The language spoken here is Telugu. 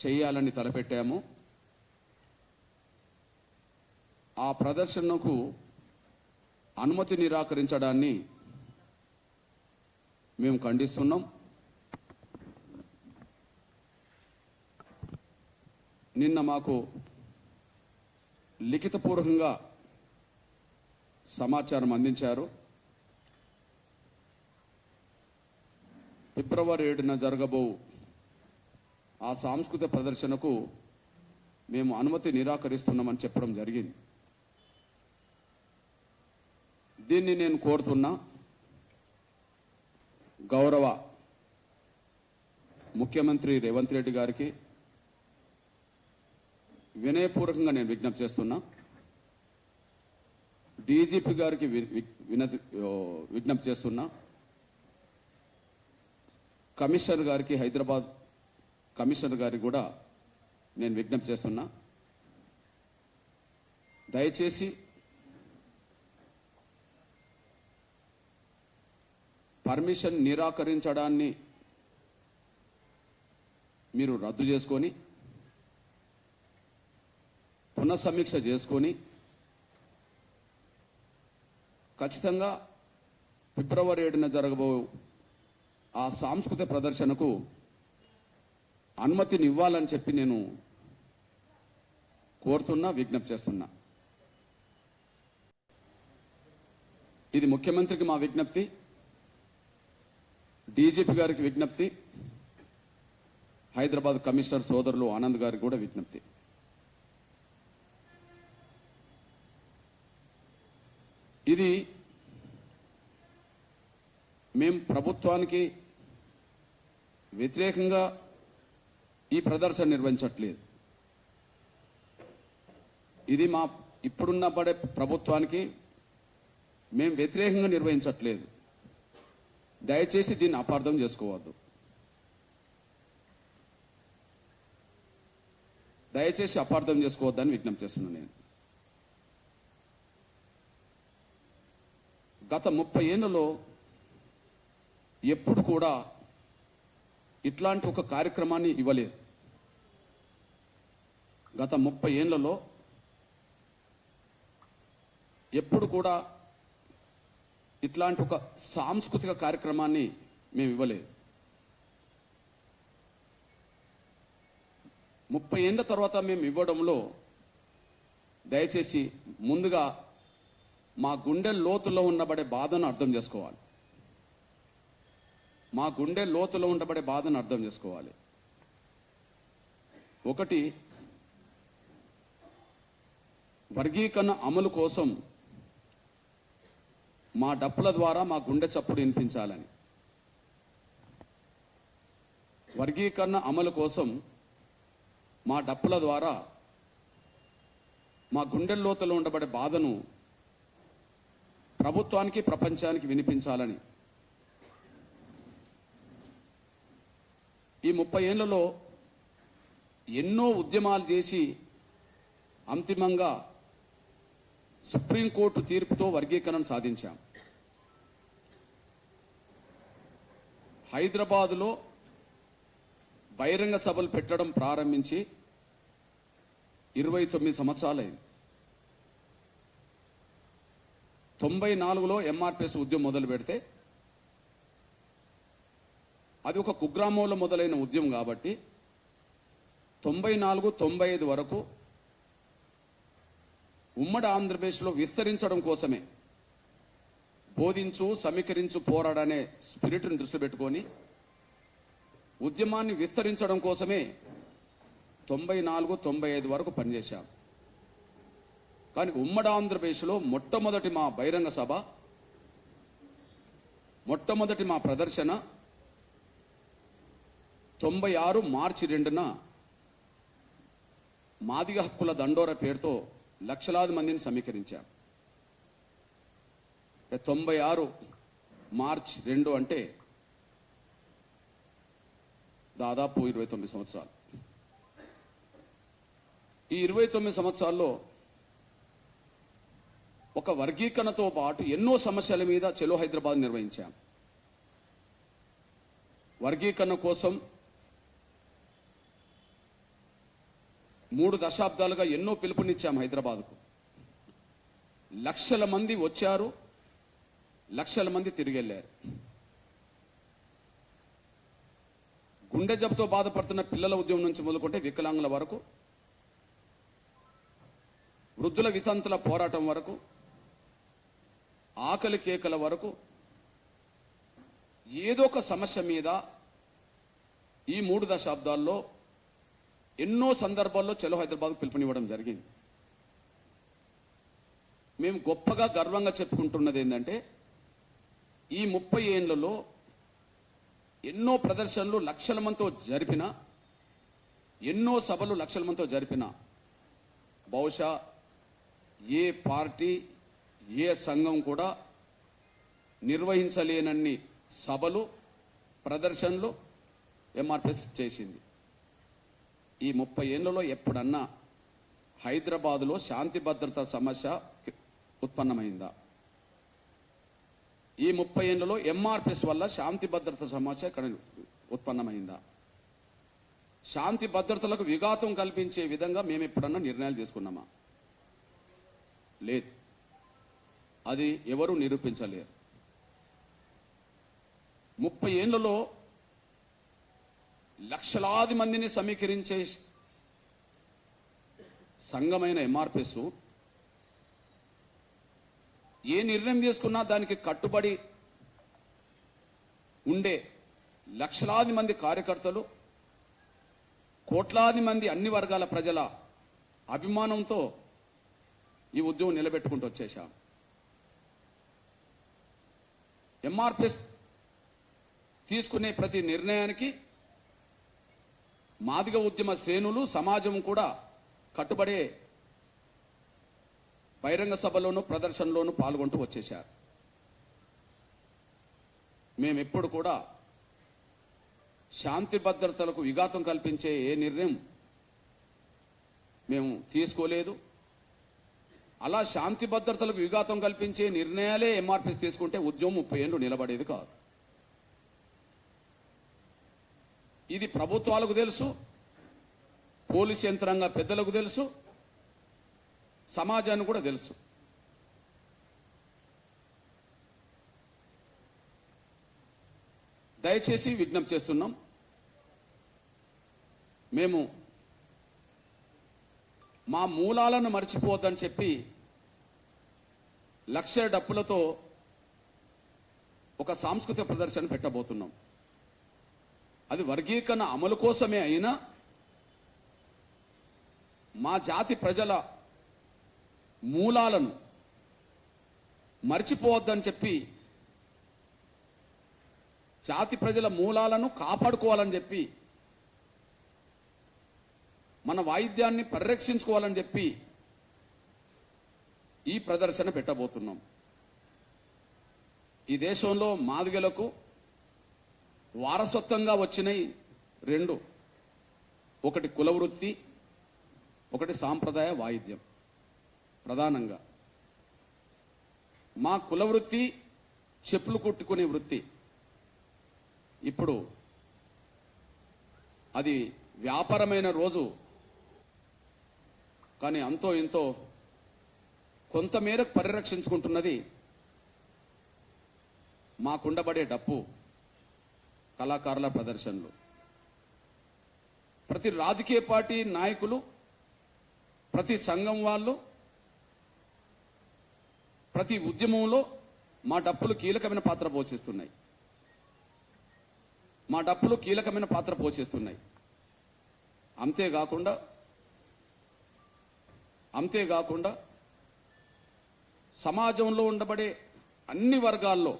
చేయాలని తలపెట్టాము. ఆ ప్రదర్శనకు అనుమతి నిరాకరించడాన్ని మేము ఖండిస్తున్నాం. నిన్న మాకు లిఖితపూర్వకంగా సమాచారం అందించారు. ఫిబ్రవరి 7న జరగబో ఆ సాంస్కృతిక ప్రదర్శనకు మేము అనుమతి నిరాకరిస్తున్నామని చెప్పడం జరిగింది. దీన్ని నేను కోరుతున్నా గౌరవ ముఖ్యమంత్రి రేవంత్ రెడ్డి గారికి వినయపూర్వకంగా నేను విజ్ఞప్తి చేస్తున్నా. డీజీపీ గారికి విజ్ఞప్తి చేస్తున్నా. కమిషనర్ గారికి, హైదరాబాద్ కమిషనర్ గారికి కూడా నేను విజ్ఞప్తి చేస్తున్నా. దయచేసి పర్మిషన్ నిరాకరించడాన్ని మీరు రద్దు చేసుకొని పునఃసమీక్ష చేసుకొని ఖచ్చితంగా ఫిబ్రవరి 7న జరగబో ఆ సాంస్కృతిక ప్రదర్శనకు అనుమతిని ఇవ్వాలని చెప్పి నేను కోరుతున్నా, విజ్ఞప్తి చేస్తున్నా. ఇది ముఖ్యమంత్రికి మా విజ్ఞప్తి, డీజీపీ గారికి విజ్ఞప్తి, హైదరాబాద్ కమిషనర్ సోదరులు ఆనంద్ గారికి కూడా విజ్ఞప్తి. ఇది మేము ప్రభుత్వానికి వ్యతిరేకంగా ఈ ప్రదర్శన నిర్వహించట్లేదు. ఇది మా ఇప్పుడున్న పడే ప్రభుత్వానికి మేము వ్యతిరేకంగా నిర్వహించట్లేదు. దయచేసి దీన్ని అపార్థం చేసుకోవద్దు. దయచేసి అపార్థం చేసుకోవద్దని విజ్ఞప్తి చేస్తున్నాను. నేను గత 30 ఏళ్లలో ఎప్పుడు కూడా ఇట్లాంటి ఒక కార్యక్రమాన్ని ఇవ్వలేదు. గత 30 ఏళ్లలో ఎప్పుడు కూడా ఇట్లాంటి ఒక సాంస్కృతిక కార్యక్రమాన్ని మేము ఇవ్వలేదు. 30 ఏళ్ల తర్వాత మేము ఇవ్వడంలో దయచేసి ముందుగా మా గుండె లోతులో ఉండబడే బాధను అర్థం చేసుకోవాలి. మా గుండె లోతులో ఉండబడే బాధను అర్థం చేసుకోవాలి. ఒకటి, వర్గీకరణ అమలు కోసం మా డప్పుల ద్వారా మా గుండె చప్పుడు వినిపించాలని. వర్గీకరణ అమలు కోసం మా డప్పుల ద్వారా మా గుండె లోతులో ఉండబడే బాధను ప్రభుత్వానికి, ప్రపంచానికి వినిపించాలని. ఈ 30 ఏళ్లలో ఎన్నో ఉద్యమాలు చేసి అంతిమంగా సుప్రీంకోర్టు తీర్పుతో వర్గీకరణ సాధించాం. హైదరాబాదులో బహిరంగ సభలు పెట్టడం ప్రారంభించి 29 సంవత్సరాలైంది. 94లో ఎంఆర్పిఎస్ ఉద్యమం మొదలు పెడితే అది ఒక కుగ్రామంలో మొదలైన ఉద్యమం కాబట్టి 94, 95 వరకు ఉమ్మడి ఆంధ్రప్రదేశ్లో విస్తరించడం కోసమే, బోధించు, సమీకరించు, పోరాడనే స్పిరిట్ని దృష్టి పెట్టుకొని ఉద్యమాన్ని విస్తరించడం కోసమే 94, 95 వరకు పనిచేశాం. కానీ ఉమ్మడి ఆంధ్రప్రదేశ్లో మొట్టమొదటి మా బహిరంగ సభ, మొట్టమొదటి మా ప్రదర్శన 96 మార్చి 2న మాదిగ హక్కుల దండోర పేరుతో లక్షలాది మందిని సమీకరించాం. 96 మార్చి 2 అంటే దాదాపు 29 సంవత్సరాలు. ఈ 29 సంవత్సరాల్లో ఒక వర్గీకరణతో పాటు ఎన్నో సమస్యల మీద చలో హైదరాబాద్ నిర్వహించాం. వర్గీకరణ కోసం 3 దశాబ్దాలుగా ఎన్నో పిలుపునిచ్చాం హైదరాబాద్కు. లక్షల మంది వచ్చారు, లక్షల మంది తిరిగి వెళ్ళారు. గుండె జబ్బుతో బాధపడుతున్న పిల్లల ఉద్యమం నుంచి మొదలుకుంటే వికలాంగుల వరకు, వృద్ధుల వితంతుల పోరాటం వరకు, ఆకలి కేకల వరకు ఏదో ఒక సమస్య మీద ఈ 3 దశాబ్దాల్లో ఎన్నో సందర్భాల్లో చలో హైదరాబాద్ పిలుపునివ్వడం జరిగింది. మేము గొప్పగా గర్వంగా చెప్పుకుంటున్నది ఏంటంటే ఈ 30 ఏళ్లలో ఎన్నో ప్రదర్శనలు లక్షల మందితో జరిపిన, ఎన్నో సభలు లక్షల మందితో జరిపిన, బహుశా ఏ పార్టీ ఏ సంఘం కూడా నిర్వహించలేనన్ని సభలు ప్రదర్శనలు ఎంఆర్పిఎస్ చేసింది. ఈ 30 ఏళ్లలో ఎప్పుడన్నా హైదరాబాదులో శాంతి భద్రత సమస్య ఉత్పన్నమైందా? ఈ 30 ఏళ్లలో ఎంఆర్పిఎస్ వల్ల శాంతి భద్రత సమస్య ఇక్కడ ఉత్పన్నమైందా? శాంతి భద్రతలకు విఘాతం కల్పించే విధంగా మేము ఎప్పుడన్నా నిర్ణయాలు తీసుకున్నామా? లేదు. అది ఎవరు నిరూపించలేరు. 30 ఏళ్లలో లక్షలాది మందిని సమీకరించే సంఘమైన ఎంఆర్పిఎస్ ఏ నిర్ణయం తీసుకున్నా దానికి కట్టుబడి ఉండే లక్షలాది మంది కార్యకర్తలు, కోట్లాది మంది అన్ని వర్గాల ప్రజల అభిమానంతో ఈ ఉద్యమం నిలబెట్టుకుంటూ వచ్చేశాం. ఎంఆర్పిఎస్ తీసుకునే ప్రతి నిర్ణయానికి మాదిగ ఉద్యమ శ్రేణులు, సమాజం కూడా కట్టుబడే బహిరంగ సభలోనూ ప్రదర్శనలోనూ పాల్గొంటూ వచ్చేశారు. మేమెప్పుడు కూడా శాంతి భద్రతలకు విఘాతం కల్పించే ఏ నిర్ణయం మేము తీసుకోలేదు. అలా శాంతి భద్రతలకు విఘాతం కల్పించే నిర్ణయాలే ఎంఆర్పిఎస్ తీసుకుంటే ఉద్యమం 30 ఏళ్లు నిలబడేది కాదు. ఇది ప్రభుత్వాలకు తెలుసు, పోలీసు యంత్రాంగ పెద్దలకు తెలుసు, సమాజానికి కూడా తెలుసు. దయచేసి విజ్ఞప్తి చేస్తున్నాం, మేము మా మూలాలను మర్చిపోవద్దని చెప్పి లక్షల డప్పులతో ఒక సాంస్కృతిక ప్రదర్శన పెట్టబోతున్నాం. అది వర్గీకరణ అమలు కోసమే అయినా మా జాతి ప్రజల మూలాలను మర్చిపోవద్దని చెప్పి, జాతి ప్రజల మూలాలను కాపాడుకోవాలని చెప్పి, మన వాయిద్యాన్ని పరిరక్షించుకోవాలని చెప్పి ఈ ప్రదర్శన పెట్టబోతున్నాం. ఈ దేశంలో మాదిగలకు వారసత్వంగా వచ్చినాయి 2, ఒకటి కుల వృత్తి, ఒకటి సాంప్రదాయ వాయిద్యం. ప్రధానంగా మా కుల వృత్తి చెప్పులు కుట్టుకునే వృత్తి. ఇప్పుడు అది వ్యాపారమైన రోజు, కానీ అంతో ఇంతో కొంతమేరకు పరిరక్షించుకుంటున్నది మాకుండబడే డప్పు కళాకారుల ప్రదర్శనలు. ప్రతి రాజకీయ పార్టీ నాయకులు, ప్రతి సంఘం వాళ్ళు, ప్రతి ఉద్యమంలో మా డప్పులు కీలకమైన పాత్ర పోషిస్తున్నాయి. మా డప్పులు కీలకమైన పాత్ర పోషిస్తున్నాయి. అంతేకాకుండా సమాజంలో ఉండబడే అన్ని వర్గాల్లో